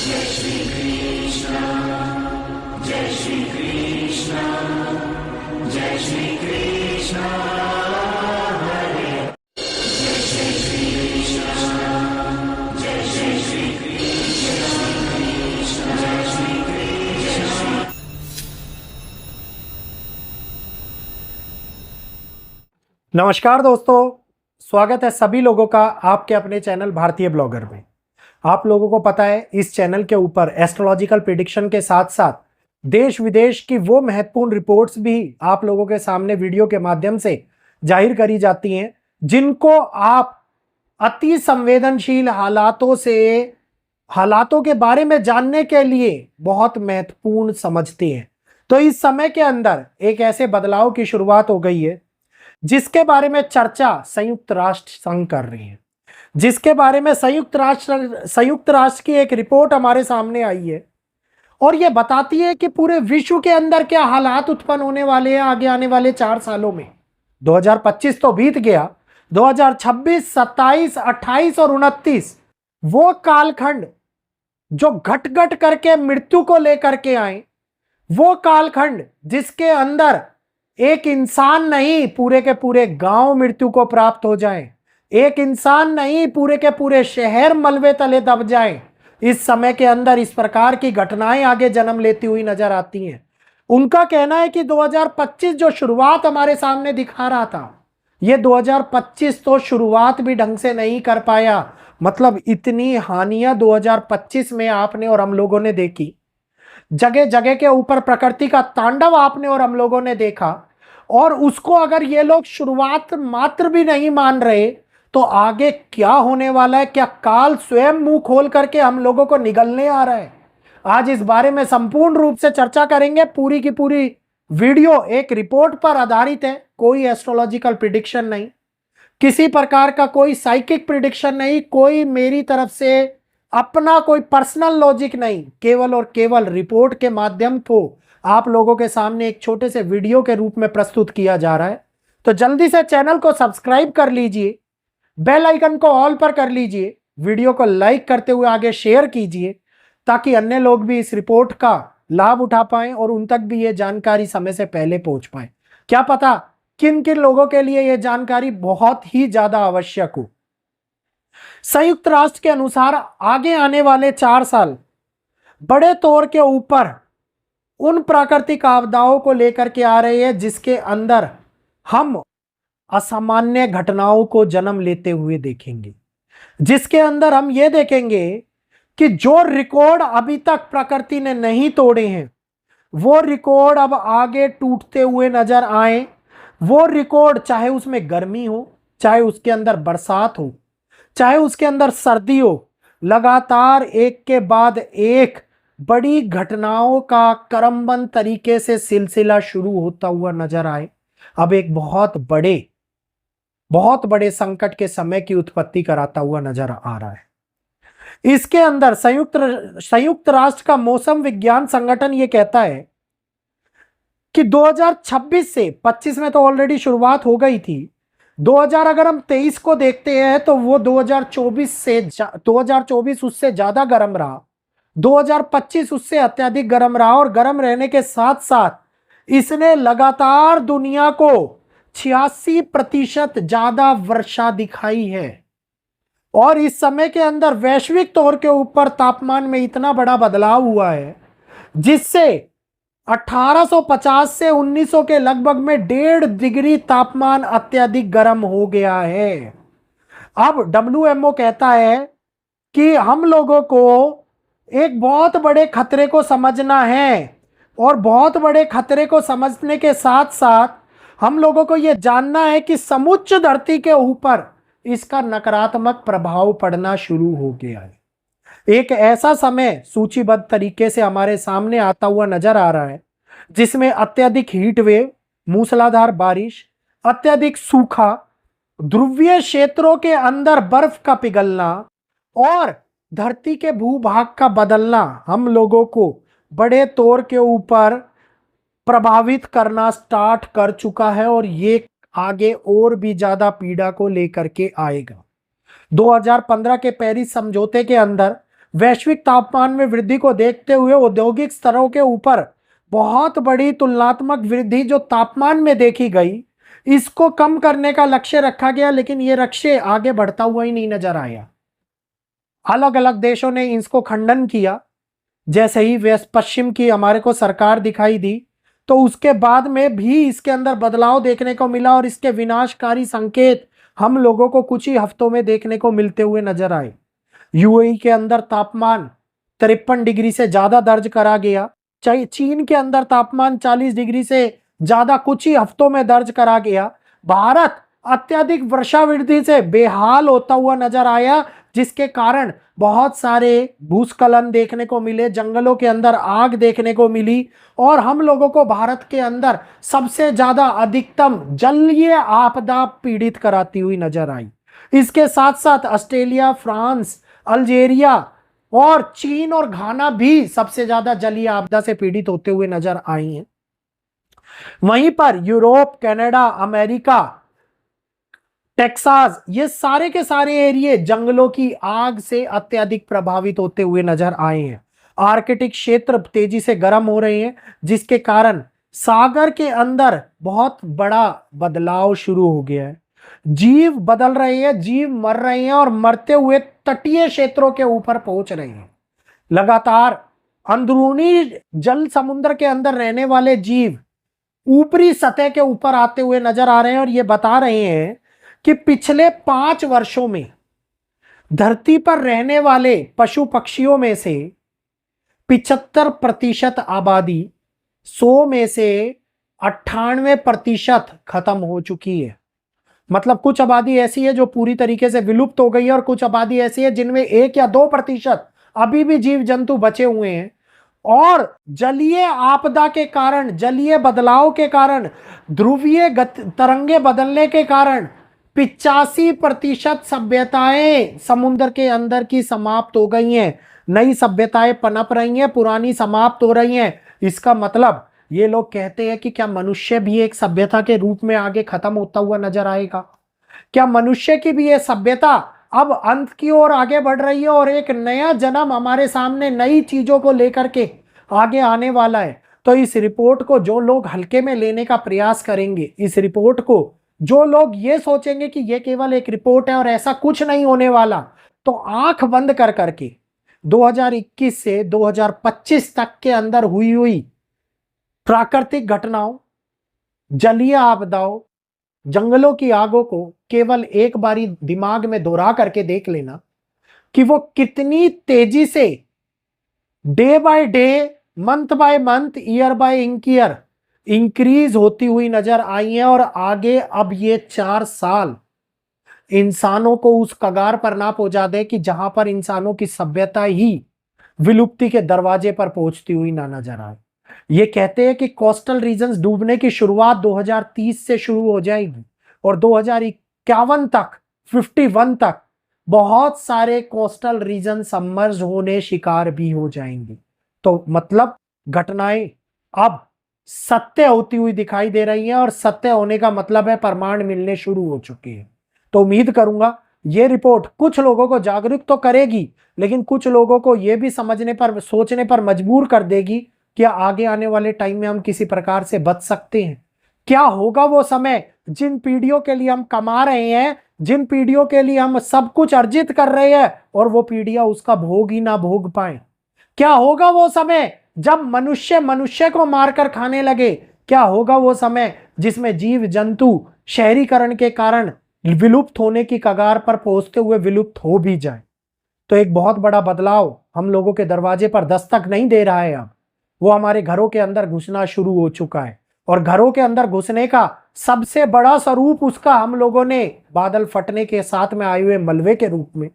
जय श्री कृष्ण, जय श्री कृष्ण, जय श्री कृष्ण हरे, जय श्री कृष्ण, जय श्री कृष्ण, जय श्री कृष्ण। नमस्कार दोस्तों, स्वागत है सभी लोगों का आपके अपने चैनल भारतीय ब्लॉगर में। आप लोगों को पता है इस चैनल के ऊपर एस्ट्रोलॉजिकल प्रेडिक्शन के साथ साथ देश विदेश की वो महत्वपूर्ण रिपोर्ट्स भी आप लोगों के सामने वीडियो के माध्यम से जाहिर करी जाती हैं, जिनको आप अति संवेदनशील हालातों के बारे में जानने के लिए बहुत महत्वपूर्ण समझते हैं। तो इस समय के अंदर एक ऐसे बदलाव की शुरुआत हो गई है जिसके बारे में चर्चा संयुक्त राष्ट्र संघ कर रही है, जिसके बारे में संयुक्त राष्ट्र की एक रिपोर्ट हमारे सामने आई है और यह बताती है कि पूरे विश्व के अंदर क्या हालात उत्पन्न होने वाले हैं आगे आने वाले 4 सालों में। 2025 तो बीत गया, 2026, 27, 28 और 29 वो कालखंड जो घट घट करके मृत्यु को लेकर के आए, वो कालखंड जिसके अंदर एक इंसान नहीं पूरे के पूरे गांव मृत्यु को प्राप्त हो जाएं, एक इंसान नहीं पूरे के पूरे शहर मलबे तले दब जाएं। इस समय के अंदर इस प्रकार की घटनाएं आगे जन्म लेती हुई नजर आती हैं। उनका कहना है कि 2025 जो शुरुआत हमारे सामने दिखा रहा था, ये 2025 तो शुरुआत भी ढंग से नहीं कर पाया। मतलब इतनी हानियां 2025 में आपने और हम लोगों ने देखी, जगह जगह के ऊपर प्रकृति का तांडव आपने और हम लोगों ने देखा, और उसको अगर ये लोग शुरुआत मात्र भी नहीं मान रहे तो आगे क्या होने वाला है, क्या काल स्वयं मुंह खोल करके हम लोगों को निगलने आ रहा है। आज इस बारे में संपूर्ण रूप से चर्चा करेंगे। पूरी की पूरी वीडियो एक रिपोर्ट पर आधारित है, कोई एस्ट्रोलॉजिकल प्रिडिक्शन नहीं, किसी प्रकार का कोई साइकिक प्रिडिक्शन नहीं, कोई मेरी तरफ से अपना कोई पर्सनल लॉजिक नहीं, केवल और केवल रिपोर्ट के माध्यम को आप लोगों के सामने एक छोटे से वीडियो के रूप में प्रस्तुत किया जा रहा है। तो जल्दी से चैनल को सब्सक्राइब कर लीजिए, बेल आइकन को ऑल पर कर लीजिए, वीडियो को लाइक करते हुए आगे शेयर कीजिए ताकि अन्य लोग भी इस रिपोर्ट का लाभ उठा पाएं और उन तक भी ये जानकारी समय से पहले पहुंच पाए। क्या पता किन किन लोगों के लिए यह जानकारी बहुत ही ज्यादा आवश्यक हो। संयुक्त राष्ट्र के अनुसार आगे आने वाले 4 साल बड़े तौर के ऊपर उन प्राकृतिक आपदाओं को लेकर के आ रहे हैं जिसके अंदर हम असामान्य घटनाओं को जन्म लेते हुए देखेंगे, जिसके अंदर हम ये देखेंगे कि जो रिकॉर्ड अभी तक प्रकृति ने नहीं तोड़े हैं वो रिकॉर्ड अब आगे टूटते हुए नजर आए। वो रिकॉर्ड चाहे उसमें गर्मी हो, चाहे उसके अंदर बरसात हो, चाहे उसके अंदर सर्दी हो, लगातार एक के बाद एक बड़ी घटनाओं का क्रमबद्ध तरीके से सिलसिला शुरू होता हुआ नजर आए। अब एक बहुत बड़े संकट के समय की उत्पत्ति कराता हुआ नजर आ रहा है। इसके अंदर संयुक्त राष्ट्र का मौसम विज्ञान संगठन यह कहता है कि 2026 से 25 में तो ऑलरेडी शुरुआत हो गई थी, 2000 अगर हम 23 को देखते हैं तो वो 2024 उससे ज्यादा गर्म रहा, 2025 उससे अत्यधिक गर्म रहा, और गर्म रहने के साथ साथ इसने लगातार दुनिया को 86% ज्यादा वर्षा दिखाई है। और इस समय के अंदर वैश्विक तौर के ऊपर तापमान में इतना बड़ा बदलाव हुआ है जिससे 1850 से 1900 के लगभग में 1.5 डिग्री तापमान अत्यधिक गर्म हो गया है। अब WMO कहता है कि हम लोगों को एक बहुत बड़े खतरे को समझना है, और बहुत बड़े खतरे को समझने के साथ साथ हम लोगों को यह जानना है कि समुच्च धरती के ऊपर इसका नकारात्मक प्रभाव पड़ना शुरू हो गया है। एक ऐसा समय सूचीबद्ध तरीके से हमारे सामने आता हुआ नजर आ रहा है जिसमें अत्यधिक हीट वेव, मूसलाधार बारिश, अत्यधिक सूखा, ध्रुवीय क्षेत्रों के अंदर बर्फ का पिघलना और धरती के भूभाग का बदलना हम लोगों को बड़े तौर के ऊपर प्रभावित करना स्टार्ट कर चुका है, और ये आगे और भी ज्यादा पीड़ा को लेकर के आएगा। 2015 के पेरिस समझौते के अंदर वैश्विक तापमान में वृद्धि को देखते हुए औद्योगिक स्तरों के ऊपर बहुत बड़ी तुलनात्मक वृद्धि जो तापमान में देखी गई, इसको कम करने का लक्ष्य रखा गया, लेकिन ये लक्ष्य आगे बढ़ता हुआ ही नहीं नजर आया। अलग अलग देशों ने इसको खंडन किया। जैसे ही वेस्ट पश्चिम की हमारे को सरकार दिखाई दी, तो उसके बाद में भी इसके अंदर बदलाव देखने को मिला और इसके विनाशकारी संकेत हम लोगों को कुछ ही हफ्तों में देखने को मिलते हुए नजर आए। यूएई के अंदर तापमान 53 डिग्री से ज्यादा दर्ज करा गया। चीन के अंदर तापमान 40 डिग्री से ज्यादा कुछ ही हफ्तों में दर्ज करा गया। भारत अत्यधिक वर्षावृद्धि से बेहाल होता हुआ नजर आया, जिसके कारण बहुत सारे भूस्खलन देखने को मिले, जंगलों के अंदर आग देखने को मिली और हम लोगों को भारत के अंदर सबसे ज्यादा अधिकतम जलीय आपदा पीड़ित कराती हुई नजर आई। इसके साथ साथ ऑस्ट्रेलिया, फ्रांस, अल्जीरिया और चीन और घाना भी सबसे ज्यादा जलीय आपदा से पीड़ित होते हुए नजर आई हैं। वहीं पर यूरोप, कनाडा, अमेरिका, टेक्सास, ये सारे के सारे एरिए जंगलों की आग से अत्यधिक प्रभावित होते हुए नजर आए हैं। आर्कटिक क्षेत्र तेजी से गर्म हो रहे हैं, जिसके कारण सागर के अंदर बहुत बड़ा बदलाव शुरू हो गया है। जीव बदल रहे हैं, जीव मर रहे हैं और मरते हुए तटीय क्षेत्रों के ऊपर पहुंच रहे हैं। लगातार अंदरूनी जल समुद्र के अंदर रहने वाले जीव ऊपरी सतह के ऊपर आते हुए नजर आ रहे हैं और ये बता रहे हैं कि पिछले 5 वर्षों में धरती पर रहने वाले पशु पक्षियों में से 75% आबादी, 100 में से 98% खत्म हो चुकी है। मतलब कुछ आबादी ऐसी है जो पूरी तरीके से विलुप्त हो गई है और कुछ आबादी ऐसी है जिनमें 1 या 2% अभी भी जीव जंतु बचे हुए हैं। और जलीय आपदा के कारण, जलीय बदलाव के कारण, ध्रुवीय तरंगे बदलने के कारण 85% सभ्यताएं समुद्र के अंदर की समाप्त हो गई हैं। नई सभ्यताएं पनप रही हैं, पुरानी समाप्त हो रही हैं। इसका मतलब ये लोग कहते हैं कि क्या मनुष्य भी एक सभ्यता के रूप में आगे खत्म होता हुआ नजर आएगा? क्या मनुष्य की भी ये सभ्यता अब अंत की ओर आगे बढ़ रही है और एक नया जन्म हमारे सामने नई चीजों को लेकर के आगे आने वाला है? तो इस रिपोर्ट को जो लोग हल्के में लेने का प्रयास करेंगे, इस रिपोर्ट को जो लोग ये सोचेंगे कि ये केवल एक रिपोर्ट है और ऐसा कुछ नहीं होने वाला, तो आंख बंद कर करके 2021 से 2025 तक के अंदर हुई प्राकृतिक घटनाओं, जलीय आपदाओं, जंगलों की आगों को केवल एक बारी दिमाग में दोहरा करके देख लेना कि वो कितनी तेजी से day by day, month by month, year by year increase होती हुई नजर आई है। और आगे अब ये 4 साल इंसानों को उस कगार पर ना पहुंचा दे कि जहां पर इंसानों की सभ्यता ही विलुप्ति के दरवाजे पर पहुंचती हुई ना नजर आए। ये कहते हैं कि कोस्टल रीजन्स डूबने की शुरुआत 2030 से शुरू हो जाएगी और 2051 तक, 51 तक बहुत सारे कोस्टल रीजन सबमर्ज होने, शिकार भी हो जाएंगे। तो मतलब घटनाएं अब सत्य होती हुई दिखाई दे रही हैं और सत्य होने का मतलब है प्रमाण मिलने शुरू हो चुके हैं। तो उम्मीद करूंगा ये रिपोर्ट कुछ लोगों को जागरूक तो करेगी, लेकिन कुछ लोगों को यह भी समझने पर, सोचने पर मजबूर कर देगी कि आगे आने वाले टाइम में हम किसी प्रकार से बच सकते हैं। क्या होगा वो समय जिन पीढ़ियों के लिए हम कमा रहे हैं, जिन पीढ़ियों के लिए हम सब कुछ अर्जित कर रहे हैं और वो पीढ़ियां उसका भोग ही ना भोग पाए? क्या होगा वो समय जब मनुष्य मनुष्य को मारकर खाने लगे? क्या होगा वो समय जिसमें जीव जंतु शहरीकरण के कारण विलुप्त होने की कगार पर पहुंचते हुए विलुप्त हो भी जाए? तो एक बहुत बड़ा बदलाव हम लोगों के दरवाजे पर दस्तक नहीं दे रहा है, अब वो हमारे घरों के अंदर घुसना शुरू हो चुका है। और घरों के अंदर घुसने का सबसे बड़ा स्वरूप उसका हम लोगों ने बादल फटने के साथ में आए हुए मलबे के रूप में,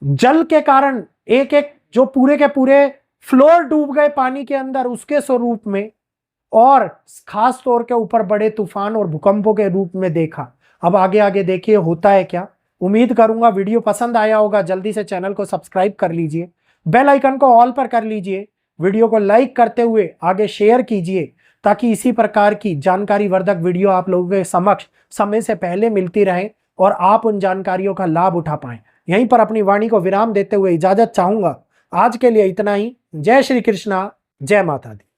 जल के कारण एक एक जो पूरे के पूरे फ्लोर डूब गए पानी के अंदर, उसके स्वरूप में, और खास तौर के ऊपर बड़े तूफान और भूकंपों के रूप में देखा। अब आगे आगे देखिए होता है क्या। उम्मीद करूंगा वीडियो पसंद आया होगा। जल्दी से चैनल को सब्सक्राइब कर लीजिए, बेल आइकन को ऑल पर कर लीजिए, वीडियो को लाइक करते हुए आगे शेयर कीजिए, ताकि इसी प्रकार की जानकारी वर्धक वीडियो आप लोगों के समक्ष समय से पहले मिलती रहे और आप उन जानकारियों का लाभ उठा पाएं। यहीं पर अपनी वाणी को विराम देते हुए इजाजत चाहूंगा। आज के लिए इतना ही। जय श्री कृष्णा, जय माता दी।